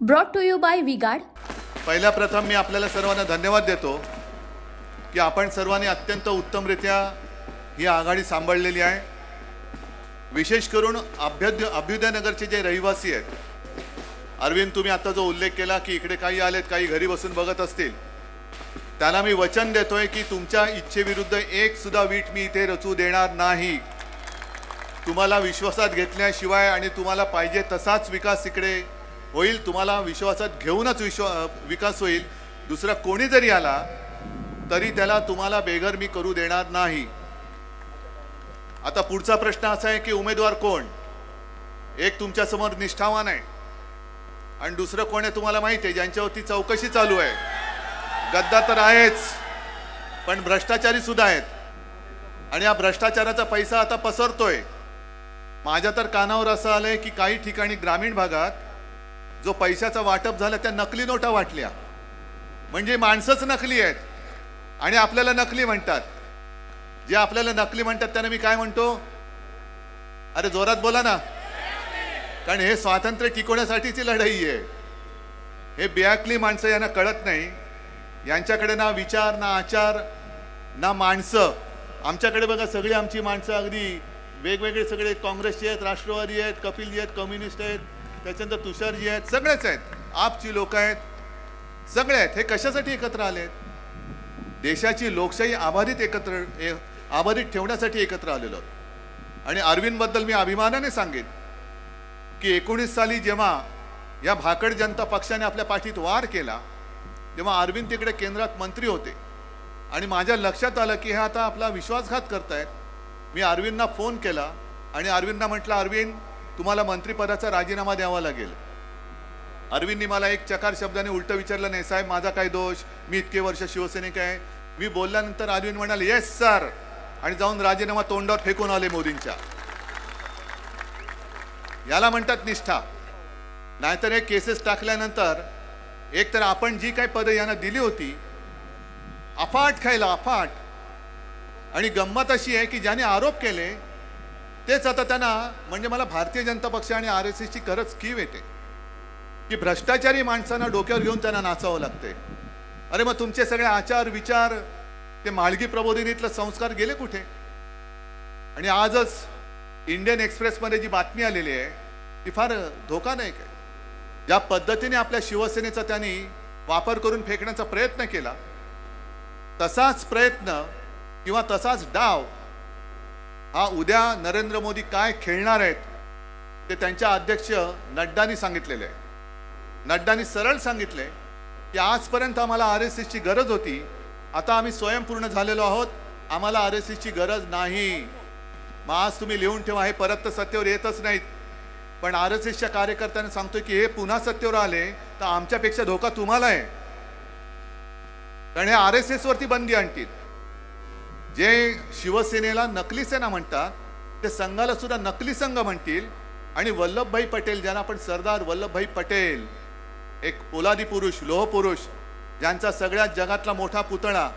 Brought to you by V-Guard. पहिल्या प्रथम मी आपल्याला सर्वांना धन्यवाद देतो की आपण सर्वांनी अत्यंत उत्तमरित्या ही आघाडी सांभाळलेली आहे। विशेष करून अभ्युदयनगरचे जे रहिवासी आहेत, अरविंद तुम्ही आता जो उल्लेख केला की इकडे काही आलेत, काही घरी बसून बघत असतील, त्यांना मी वचन देतोय की तुमच्या इच्छेविरुद्ध एक सुद्धा वीट मी इथे रचू देणार नाही। तुम्हाला विश्वासात घेतल्याशिवाय आणि तुम्हाला पाहिजे तसाच विकास इकडे होईल, तुम्हाला विश्वासात घेऊनच विकास होईल। दुसरा कोणी जरी आला तरी त्याला तुम्हाला बेघर मी करू देणार नाही। आता पुढचा प्रश्न असा आहे की उमेदवार कोण? एक तुमच्या समोर निष्ठावान आहे आणि दुसरं कोण आहे तुम्हाला माहिती आहे, ज्यांच्यावरती चौकशी चालू आहे। गद्दा तर आहेच, पण भ्रष्टाचारी सुद्धा आहेत आणि या भ्रष्टाचाराचा पैसा आता पसरतोय। माझ्या तर कानावर असं आलंय की काही ठिकाणी ग्रामीण भागात जो पैशाचा वाटप झाला त्या नकली नोटा वाटल्या, म्हणजे माणसंच नकली आहेत आणि आपल्याला नकली म्हणतात। जे आपल्याला नकली म्हणतात त्यांना मी काय म्हणतो? अरे जोरात बोला ना, कारण हे स्वातंत्र्य टिकवण्यासाठीची लढाई आहे। हे बेअक्कली माणसं यांना कळत नाही, यांच्याकडे ना विचार ना आचार ना माणसं। आमच्याकडे बघा सगळी आमची माणसं अगदी वेगवेगळे सगळे काँग्रेसचे आहेत, राष्ट्रवादी आहेत, कपिलजी आहेत, कम्युनिस्ट आहेत, त्याच्यानंतर तुषारजी आहेत, सगळेच आहेत, आपची लोक आहेत, सगळे आहेत। हे कशासाठी एकत्र आलेत? देशाची लोकशाही आभारित ठेवण्यासाठी एकत्र आलेलो आहोत। आणि अरविंदबद्दल मी अभिमानाने सांगेन की 19 साली जेव्हा या भाकड जनता पक्षाने आपल्या पाठीत वार केला तेव्हा अरविंद तिकडे केंद्रात मंत्री होते आणि माझ्या लक्षात आलं की हे आता आपला विश्वासघात करतायत। मी अरविंदना फोन केला आणि अरविंदना म्हटलं, अरविंद तुम्हाला मंत्रिपदाचा राजीनामा द्यावा लागेल। अरविंदनी मला एक चकार शब्दाने उलट विचारलं, नाही साहेब माझा काय दोष, मी इतके वर्ष शिवसैनिक आहे। मी बोलल्यानंतर अरविंद म्हणाले येस सर, आणि जाऊन राजीनामा तोंडावर फेकून आले मोदींच्या। याला म्हणतात निष्ठा। नाहीतर हे केसेस टाकल्यानंतर एक तर आपण जी काही पदं यांना दिली होती अफाट खायला अफाट, आणि गंमत अशी आहे की ज्याने आरोप केले तेच आता त्यांना, म्हणजे मला भारतीय जनता पक्ष आणि RSSची खरंच कीव येते की भ्रष्टाचारी माणसांना डोक्यावर घेऊन त्यांना नाचावं लागते। अरे मग तुमचे सगळे आचार विचार, ते माळगी प्रबोधिनीतले संस्कार गेले कुठे? आणि आजच इंडियन एक्सप्रेसमध्ये जी बातमी आलेली आहे ती फार धोकादायक आहे। ज्या पद्धतीने आपल्या शिवसेनेचा त्यांनी वापर करून फेकण्याचा प्रयत्न केला, तसाच प्रयत्न किंवा तसाच डाव हा उद्या नरेंद्र मोदी काय खेळणार आहेत ते त्यांच्या अध्यक्ष नड्डांनी सांगितलेले आहे। नड्डांनी सरळ सांगितले की आजपर्यंत आम्हाला RSSची गरज होती, आता आम्ही स्वयंपूर्ण झालेलो आहोत, आम्हाला RSSची गरज नाही। मग आज तुम्ही लिहून ठेवा, हे परत तर सत्तेवर येतच नाहीत, पण RSSच्या कार्यकर्त्यांना सांगतोय की हे पुन्हा सत्तेवर आले तर आमच्यापेक्षा धोका तुम्हाला आहे, कारण हे RSS वरती बंदी आणतील। जे शिवसेनेला नकली सेना म्हणतात ते संघाला सुद्धा नकली संघ म्हणतील। आणि वल्लभभाई पटेल, ज्यांना आपण सरदार वल्लभभाई पटेल, एक पोलादी पुरुष, लोह पुरुष, ज्यांचा सगळ्यात जगातला मोठा पुतळा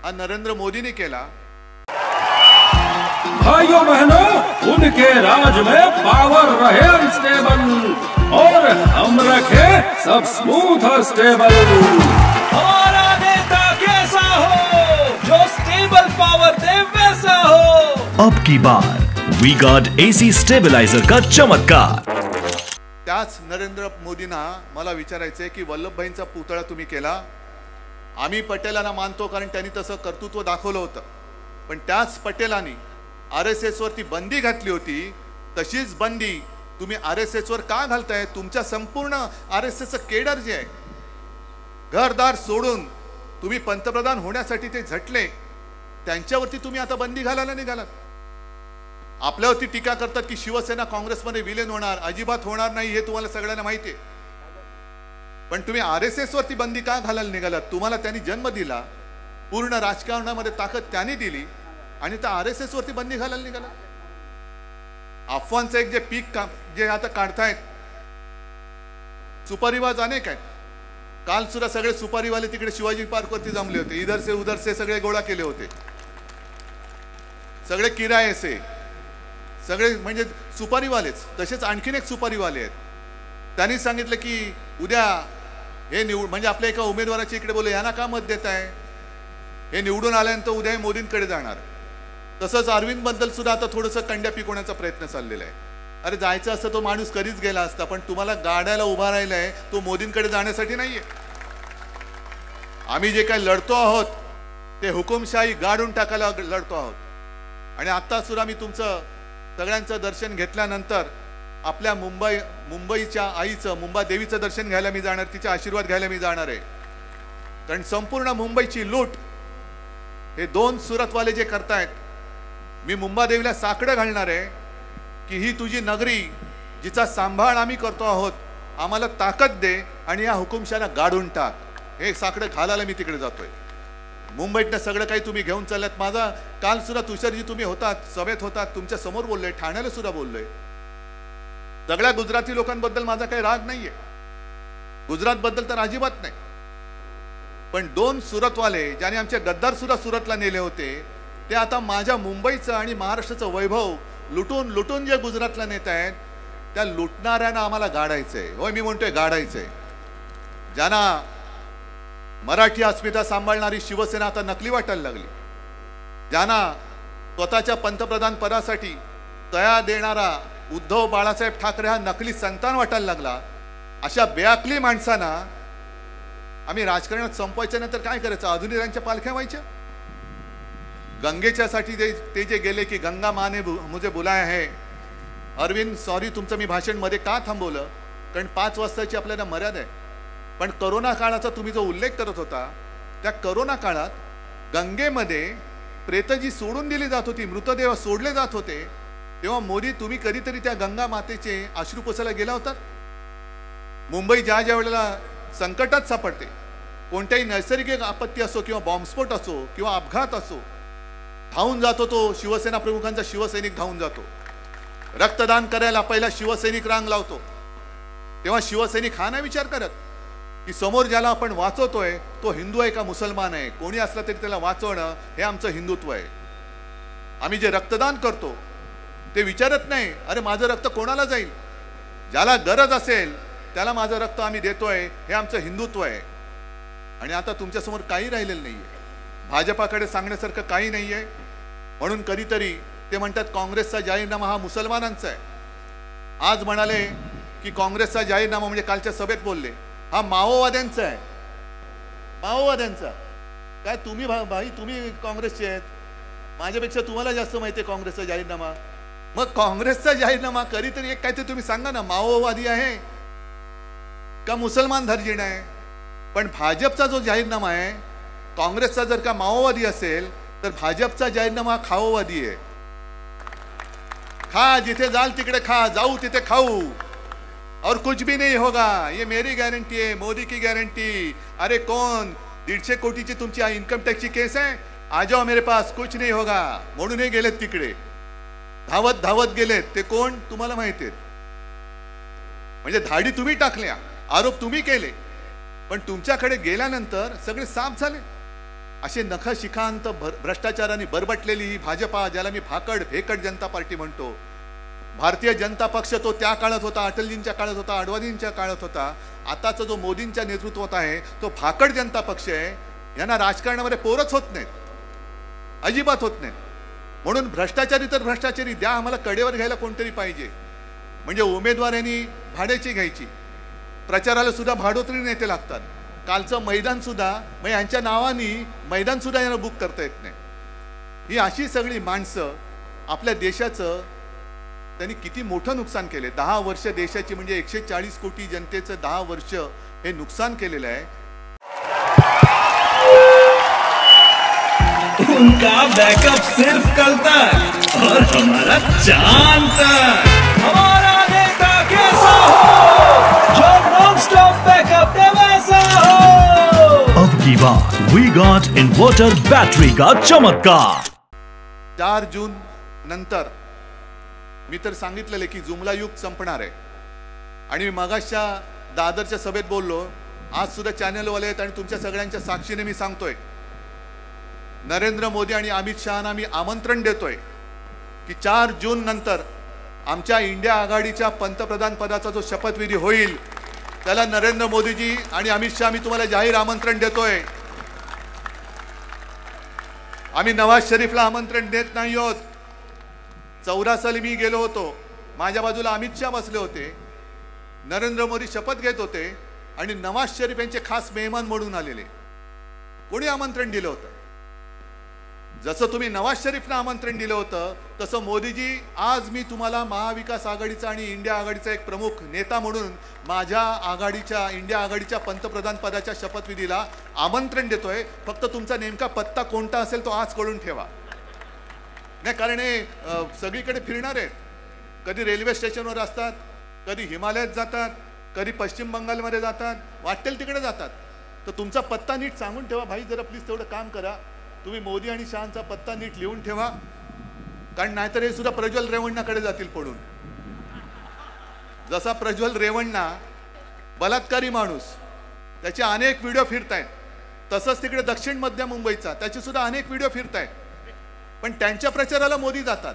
हा नरेंद्र मोदींनी केला। भाइयों बहनों, उनके राज में पावर रहे अनस्टेबल और हम रखे सब स्मूथ और स्टेबल। हमारा नेता कैसा हो जो स्टेबल पावर दे वैसा हो। अब की बार V-Guard AC स्टेबलाइजर का चमत्कार। त्याच नरेंद्र मोदींना मला विचारायचंय की वल्लभभाईंचा पुतळा तुम्ही केला, आम्ही पटेलांना मानतो कारण त्यांनी तसं कर्तृत्व दाखवलं होतं, पण त्याच पटेलांनी RSS वरती बंदी घातली होती, तशीच बंदी तुम्ही RSS वर का घालताय? तुमच्या संपूर्ण RSSचं केडर जे आहे, घरदार सोडून तुम्ही पंतप्रधान होण्यासाठी ते झटले, त्यांच्यावरती तुम्ही आता बंदी घालायला निघालात। आपल्यावरती टीका करतात की शिवसेना काँग्रेसमध्ये विलीन होणार, अजिबात होणार नाही, हे तुम्हाला सगळ्यांना माहिती आहे, पण तुम्ही RSS वरती बंदी का घालायला निघालात? तुम्हाला त्यांनी जन्म दिला, पूर्ण राजकारणामध्ये ताकद त्यांनी दिली, आणि त्या RSS वरती बंदी घालायला निघाला। अफवांचं एक जे पीक जे आता काढतायत, सुपारीबाज अनेक आहेत। काल सुद्धा सगळे सुपारीवाले तिकडे शिवाजी पार्क वरती जमले होते, इधर से उधर से सगळे गोळा केले होते, सगळे किरायेचे, सगळे म्हणजे सुपारीवालेच। तसेच आणखीन एक सुपारीवाले आहेत, त्यांनी सांगितलं की उद्या हे म्हणजे आपल्या एका उमेदवाराच्या इकडे बोलले यांना का मत देत आहे, हे निवडून आल्यानंतर उद्या हे मोदींकडे जाणार. तसंच अरविंदबद्दल सुद्धा आता थोडंसं कंड्या पिकवण्याचा प्रयत्न चाललेला आहे. अरे जायचं असतं तो माणूस कधीच गेला असता, पण तुम्हाला गाड्याला उभा राहिलाय तो मोदींकडे जाण्यासाठी नाहीये. आम्ही जे काही लढतो आहोत ते हुकुमशाही गाडून टाकायला लढतो आहोत. आणि आता सुद्धा मी तुमचं सगळ्यांचं दर्शन घेतल्यानंतर आपल्या मुंबईच्या आईचं, मुंबा देवीचं दर्शन घ्यायला मी जाणार, तिचे आशीर्वाद घ्यायला मी जाणार आहे. कारण संपूर्ण मुंबईची लूट हे 2 सुरतवाले जे करतायत, मी मुंबा देवीला साकडं घालणार आहे की ही तुझी नगरी जिचा सांभाळ आम्ही करतो आहोत, आम्हाला ताकद दे आणि या हुकुमशाला गाडून टाक. हे साकडं घालायला मी तिकडे जातोय. मुंबईतनं सगळं काही तुम्ही घेऊन चालल्यात. माझा काल सुद्धा तुषारजी तुम्ही होतात, सभेत होतात, तुमच्या समोर बोललोय, ठाण्याला सुद्धा बोललोय. सगळ्या गुजराती लोकांबद्दल माझा काही राग नाहीये, गुजरात बद्दल तर अजिबात नाही. पण 2 सुरतवाले ज्याने आमचे गद्दार सुद्धा सुरतला नेले होते, ते आता माझ्या मुंबईचं आणि महाराष्ट्राचं वैभव लुटून लुटून जे गुजरातला नेत आहेत, त्या लुटणाऱ्यांना आम्हाला गाडायचंय. होय, मी म्हणतोय गाडायचंय. ज्यांना मराठी अस्मिता सांभाळणारी शिवसेना आता नकली वाटायला लागली, ज्यांना स्वतःच्या पंतप्रधान पदासाठी तया देणारा उद्धव बाळासाहेब ठाकरे हा नकली संतान वाटायला लागला, अशा बेअक्ली माणसांना आम्ही राजकारणात संपवायच्या नंतर काय करायचं? अजूनही त्यांच्या पालख्या व्हायच्या. गंगेच्या साठी ते जे गेले की गंगा माने मुझे बुलाया है. अरविंद सॉरी, तुमचं मी भाषण मध्ये का थांबवलं? कारण 5 वाजताची आपल्याला मर्यादा आहे. पण करोना काळाचा तुम्ही जो उल्लेख करत होता, त्या करोना काळात गंगेमध्ये प्रेतजी सोडून दिली जात होती, मृतदेह सोडले जात होते, तेव्हा मोदी तुम्ही कधीतरी त्या गंगा मातेचे अश्रू पुसायला गेला होता? मुंबई ज्या ज्या वेळेला संकटात सापडते, कोणत्याही नैसर्गिक आपत्ती असो किंवा बॉम्बस्फोट असो किंवा अपघात असो, धावून जातो तो शिवसेना प्रमुखांचा शिवसैनिक धावून जातो. रक्तदान करायला पहिला शिवसैनिक रांग लावतो. तेव्हा शिवसैनिक हा नाही विचार करत की समोर ज्याला आपण वाचवतोय तो हिंदू आहे का मुसलमान आहे, कोणी असला तरी त्याला वाचवणं हे आमचं हिंदुत्व आहे. आम्ही जे रक्तदान करतो ते विचारत नाही अरे माझं रक्त कोणाला जाईल, ज्याला गरज असेल त्याला माझं रक्त आम्ही देतोय, हे आमचं हिंदुत्व आहे. आणि आता तुमच्यासमोर काही राहिलेलं नाहीये, भाजपाकडे सांगण्यासारखं काही नाहीये. म्हणून कधीतरी ते म्हणतात काँग्रेसचा जाहीरनामा हा मुसलमानांचा आहे. आज म्हणाले की काँग्रेसचा जाहीरनामा म्हणजे कालच्या सभेत बोलले हा माओवाद्यांचा आहे. माओवाद्यांचा काय? तुम्ही भाई तुम्ही काँग्रेसचे आहेत, माझ्यापेक्षा तुम्हाला जास्त माहिती आहे काँग्रेसचा जाहीरनामा. मग काँग्रेसचा जाहीरनामा कधीतरी एक काहीतरी तुम्ही सांगा ना, माओवादी आहे का मुसलमान धर्जीण आहे? पण भाजपचा जो जाहीरनामा आहे, काँग्रेसचा जर का माओवादी असेल तर भाजपचा जाहीरनामा खाओवादी आहे. खा जिथे जाल तिकडे खा, जाऊ तिथे खाऊ, और कुछ भी नहीं होगा, ये मेरी गारंटी है, मोदी की गारंटी. अरे कौन 150 कोटीची तुमची इन्कम टॅक्सची केस आहे, आ जाओ मेरे पास, कुछ नहीं होगा. म्हणून हे गेलेत तिकडे, धावत धावत गेलेत. ते कोण तुम्हाला माहिती आहेत. म्हणजे धाडी तुम्ही टाकल्या, आरोप तुम्ही केले, पण तुमच्याकडे गेल्यानंतर सगळे साफ झाले. असे नखशिखांत भ्रष्टाचाराने बरबटलेली ही भाजपा, ज्याला मी भाकड भेकड जनता पार्टी म्हणतो, भारतीय जनता पक्ष तो त्या काळात होता, अटलजींच्या काळात होता, अडवाणींच्या काळात होता. आताचा जो मोदींच्या नेतृत्वात आहे तो भाकड जनता पक्ष आहे. यांना राजकारणामध्ये पोरच होत नाहीत, अजिबात होत नाहीत. म्हणून भ्रष्टाचारी तर भ्रष्टाचारी द्या, आम्हाला कडेवर घ्यायला कोणतरी पाहिजे. म्हणजे उमेदवारांनी भाड्याची घ्यायची, प्रचाराला सुद्धा भाडोत्री नेते लागतात. कालचं मैदान सुद्धा म्हणजे यांच्या नावानी मैदान सुद्धा यांना बुक करता येत नाही. ही अशी सगळी माणसं आपल्या देशाचं त्यांनी किती मोठं नुकसान केले. 10 वर्ष देशाची म्हणजे 140 कोटी जनतेचं 10 वर्ष हे नुकसान केलेलं आहे. उनका बैकअप सिर्फ कल तक और हमारा चांद तक. हमारा नेता कैसा हो जो नॉन स्टॉप बैकअप दे वैसा हो. अब की बार वी गॉट इन्वर्टर बैटरी का चमत्कार. 4 जून नंतर मी तर सांगितलेले की जुमला युग संपणार आहे. आणि मी मगाशच्या दादरच्या सभेत बोललो, आज सुद्धा चॅनलवाले आहेत आणि तुमच्या सगळ्यांच्या साक्षीने मी सांगतोय, नरेंद्र मोदी आणि अमित शहाना मी आमंत्रण देतोय की 4 जून नंतर आमच्या इंडिया आघाडीच्या पंतप्रधान पदाचा जो शपथविधी होईल त्याला नरेंद्र मोदीजी आणि अमित शहा मी तुम्हाला जाहीर आमंत्रण देतोय. आम्ही नवाज शरीफला आमंत्रण देत नाही आहोत. 14 साली मी गेलो होतो, माझ्या बाजूला अमित शहा बसले होते, नरेंद्र मोदी शपथ घेत होते आणि नवाज शरीफ यांचे खास मेहमान म्हणून आलेले. कोणी आमंत्रण दिलं होतं? जसं तुम्ही नवाज शरीफला आमंत्रण दिलं होतं तसं मोदीजी आज मी तुम्हाला महाविकास आघाडीचा आणि इंडिया आघाडीचा एक प्रमुख नेता म्हणून माझ्या आघाडीच्या इंडिया आघाडीच्या पंतप्रधान पदाच्या शपथविधीला आमंत्रण देतोय. फक्त तुमचा नेमका पत्ता कोणता असेल तो आज कळून ठेवा. नाही, कारण हे सगळीकडे फिरणार आहेत. कधी रेल्वे स्टेशनवर असतात, कधी हिमालयात जातात, कधी पश्चिम बंगालमध्ये जातात, वाटेल तिकडे जातात. तर तुमचा पत्ता नीट सांगून ठेवा भाई, जरा प्लीज तेवढं काम करा. तुम्ही मोदी आणि शहांचा पत्ता नीट लिहून ठेवा, कारण नाहीतर हे सुद्धा प्रज्वल रेवण्णाकडे जातील पडून. जसा प्रज्वल रेवण्णा बलात्कारी माणूस, त्याचे अनेक व्हिडिओ फिरतायत, तसंच तिकडे दक्षिण मध्य मुंबईचा त्याचे सुद्धा अनेक व्हिडिओ फिरतायत. पण त्यांच्या प्रचाराला मोदी जातात.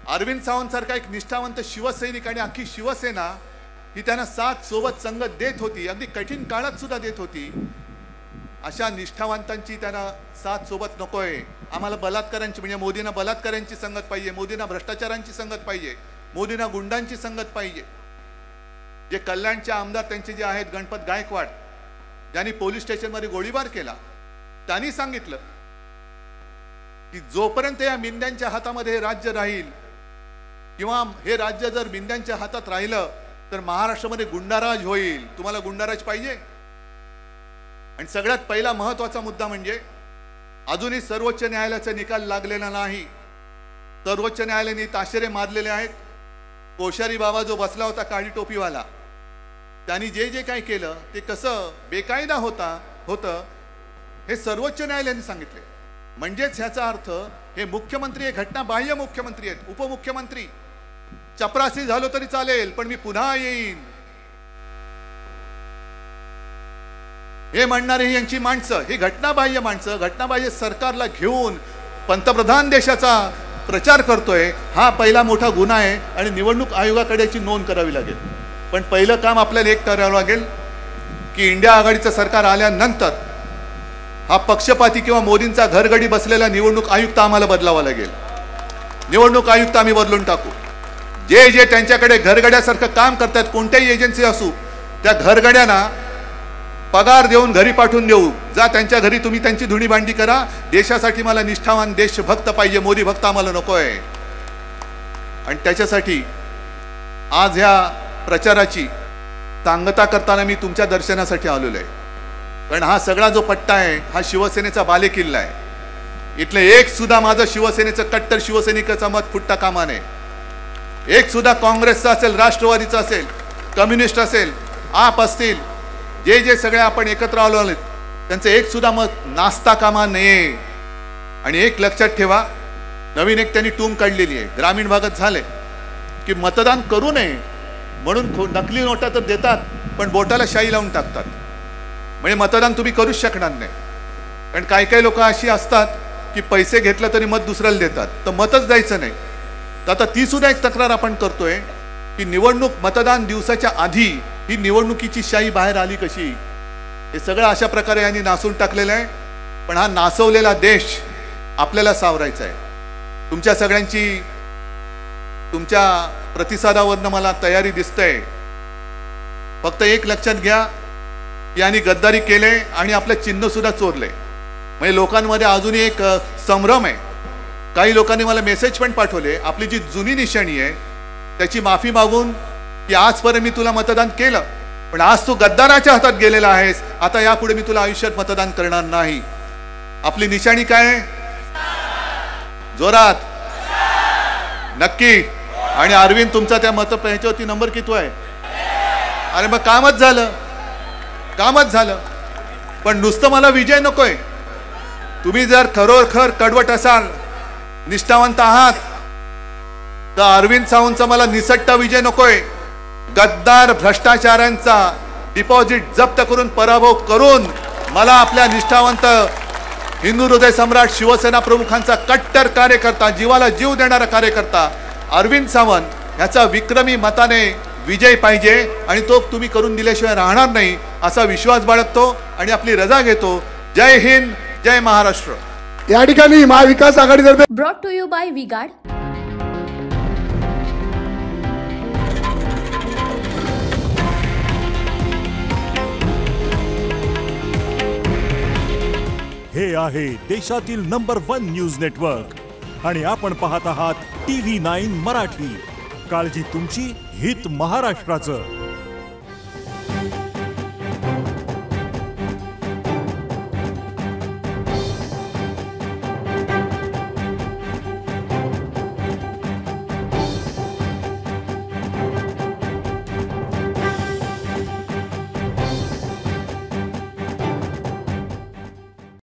अरविंद सावंत सारखा एक निष्ठावंत शिवसैनिक आणि अख्खी शिवसेना ही त्यांना साथ सोबत संगत देत होती, अगदी कठीण काळात सुद्धा देत होती. अशा निष्ठावंतांची त्यांना साथ सोबत नकोय. आम्हाला बलात्कारांची, म्हणजे मोदींना बलात्कारांची संगत पाहिजे, मोदींना भ्रष्टाचारांची संगत पाहिजे, मोदींना गुंडांची संगत पाहिजे. जे कल्याणचे आमदार त्यांचे जे आहेत गणपत गायकवाड, ज्यांनी पोलीस स्टेशनमध्ये गोळीबार केला, त्यांनी सांगितलं की जोपर्यंत या मिंद्यांच्या हातामध्ये हे राज्य राहील किंवा हे राज्य जर मिंद्यांच्या हातात राहिलं तर महाराष्ट्रामध्ये गुंडाराज होईल. तुम्हाला गुंडाराज पाहिजे? आणि सगळ्यात पहिला महत्वाचा मुद्दा म्हणजे अजूनही सर्वोच्च न्यायालयाचा निकाल लागलेला नाही. सर्वोच्च न्यायालयाने ताशेरे मारलेले आहेत. कोश्यारी बाबा जो बसला होता काळी टोपीवाला, त्यांनी जे जे काही केलं ते कसं बेकायदा होतं हे सर्वोच्च न्यायालयाने सांगितले. म्हणजेच ह्याचा अर्थ हे मुख्यमंत्री, हे घटनाबाह्य मुख्यमंत्री आहेत. उपमुख्यमंत्री चपरासी झालो तरी चालेल, पण मी पुन्हा येईन हे म्हणणारी यांची माणसं, ही घटनाबाह्य माणसं, घटनाबाह्य सरकारला घेऊन पंतप्रधान देशाचा प्रचार करतोय, हा पहिला मोठा गुन्हा आहे आणि निवडणूक आयोगाकडे याची नोंद करावी लागेल. पण पहिलं काम आपल्याला एक करावं लागेल की इंडिया आघाडीचं सरकार आल्यानंतर हा पक्षपाती किंवा मोदींचा घरगडी बसलेला निवडणूक आयुक्त आम्हाला बदलावा लागेल. निवडणूक आयुक्त आम्ही बदलून टाकू. जे जे त्यांच्याकडे घरगड्यासारखं काम करतात, कोणत्याही एजन्सी असू, त्या घरगड्यांना पगार देऊन घरी पाठवून देऊ. जा त्यांच्या घरी तुम्ही त्यांची धुणी भांडी करा. देशासाठी मला निष्ठावान देशभक्त पाहिजे, मोदी भक्त आम्हाला नकोय. आणि त्याच्यासाठी आज ह्या प्रचाराची सांगता करताना मी तुमच्या दर्शनासाठी आलेलो आहे. कारण हा सगळा जो पट्टा आहे हा शिवसेनेचा बालेकिल्ला आहे. इथले एक सुद्धा माझं शिवसेनेचं कट्टर शिवसैनिकाचं मत फुटता कामा नये. एक सुद्धा काँग्रेसचा असेल, राष्ट्रवादीचा असेल, कम्युनिस्ट असेल, आप असतील, जे जे सगळे आपण एकत्र आलो आलेत त्यांचं एक सुद्धा मत नाचता कामा नये. आणि एक लक्षात ठेवा, नवीन एक त्यांनी टूम काढलेली आहे, ग्रामीण भागात झाले की मतदान करू नये म्हणून नकली नोटा तर देतात पण बोटाला शाई लावून टाकतात. म्हणजे मतदान तुम्ही करूच शकणार नाही. कारण काही काही लोक अशी असतात की पैसे घेतलं तरी मत दुसऱ्याला देतात, तर मतच द्यायचं नाही. तर आता ती सुद्धा एक तक्रार आपण करतोय की निवडणूक मतदान दिवसाच्या आधी ही निवडणुकीची शाई बाहेर आली कशी. हे सगळं अशा प्रकारे यांनी नासून टाकलेलं आहे. पण हा नासवलेला देश आपल्याला सावरायचा आहे. तुमच्या सगळ्यांची, तुमच्या प्रतिसादावरनं मला तयारी दिसतंय. फक्त एक लक्षात घ्या, यांनी गद्दारी केले आणि आपलं चिन्ह सुद्धा चोरले. म्हणजे लोकांमध्ये अजूनही एक संभ्रम आहे. काही लोकांनी मला मेसेज पण पाठवले, आपली जी जुनी निशाणी आहे त्याची माफी मागून की आजपर्यंत मी तुला मतदान केलं, पण आज तू गद्दाराच्या हातात गेलेला आहेस, आता यापुढे मी तुला आयुष्यात मतदान करणार नाही. आपली निशाणी काय आहे? जोरात नक्की. आणि अरविंद तुमचा त्या ह्याच्यावरती नंबर किती आहे? अरे मग कामच झालं, कामच झालं. पण नुसतं मला विजय नकोय. तुम्ही जर खरोखर कडवट असाल, निष्ठावंत आहात, तर अरविंद सावंतचा मला निसट्टा विजय नकोय. गद्दार भ्रष्टाचारांचा डिपॉझिट जप्त करून पराभव करून मला आपल्या निष्ठावंत हिंदू हृदय सम्राट शिवसेना प्रमुखांचा कट्टर कार्यकर्ता, जीवाला जीव देणारा कार्यकर्ता अरविंद सावंत ह्याचा विक्रमी मताने विजय पाहिजे आणि तो तुम्ही करून दिल्याशिवाय राहणार नाही असा विश्वास बाळगतो आणि आपली रजा घेतो. जय हिंद, जय महाराष्ट्र. या ठिकाणी महाविकास आघाडीतर्फे brought to you bye V-Guard. हे आहे देशातील नंबर 1 न्यूज नेटवर्क आणि आपण पाहत आहात TV9 मराठी. काळजी तुमची, हित महाराष्ट्राचं.